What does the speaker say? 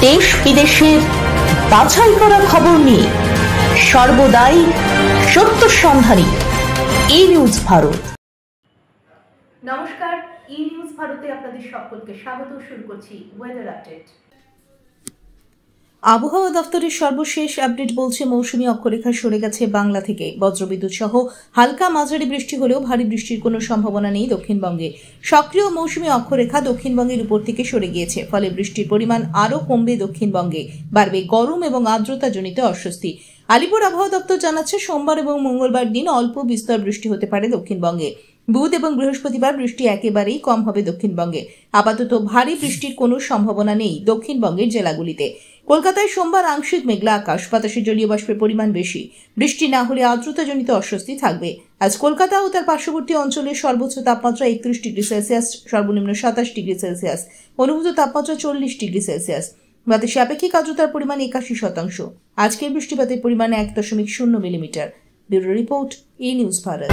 দেশ বিদেশের বাছাই করা খবর নিয়ে সর্বদাই সত্য সন্ধানী ই নিউজ ভারত। নমস্কার, ই নিউজ ভারতে আপনাদের সকলকে স্বাগত। শুরু করছি ওয়েদার আপডেট। আবহাওয়া দপ্তরের সর্বশেষ আপডেট বলছে মৌসুমী অক্ষরেখা সরে গেছে বাংলা থেকে। বজ্রবিদ্যুৎ সহ হালকা মাঝারি বৃষ্টি হলেও ভারী বৃষ্টির কোনো সম্ভাবনা নেই দক্ষিণবঙ্গে। সক্রিয় মৌসুমী অক্ষরেখা দক্ষিণবঙ্গের উপর থেকে সরে গিয়েছে, ফলে বৃষ্টির পরিমাণ আরও কমবে দক্ষিণবঙ্গে। বাড়বে গরম এবং আর্দ্রতাজনিত অস্বস্তি। আলিপুর আবহাওয়া দপ্তর জানাচ্ছে, সোমবার এবং মঙ্গলবার দিন অল্প বিস্তর বৃষ্টি হতে পারে দক্ষিণবঙ্গে। বুধ এবং বৃহস্পতিবার বৃষ্টি একেবারেই কম হবে দক্ষিণবঙ্গে। আপাতত ভারী বৃষ্টির কোনো সম্ভাবনা নেই দক্ষিণবঙ্গের জেলাগুলিতে। কলকাতায় সোমবার আংশিক মেঘলা আকাশ, বাতাসে জলীয় বাষ্পের পরিমাণ বেশি। বৃষ্টি না হলে আর্দ্রতাজনিত অস্বস্তি থাকবে। আজ কলকাতা ও তার পার্শ্ববর্তী অঞ্চলের সর্বোচ্চ তাপমাত্রা 31 ডিগ্রি সেলসিয়াস, সর্বনিম্ন 27 ডিগ্রি সেলসিয়াস, অনুভূত তাপমাত্রা 40 ডিগ্রি সেলসিয়াস। বাতাসে আপেক্ষিক আর্দ্রতার পরিমাণ 81%। আজকের বৃষ্টিপাতের পরিমাণ 1.0 মিলিমিটার। ব্যুরো রিপোর্ট, ই নিউজ ভারত।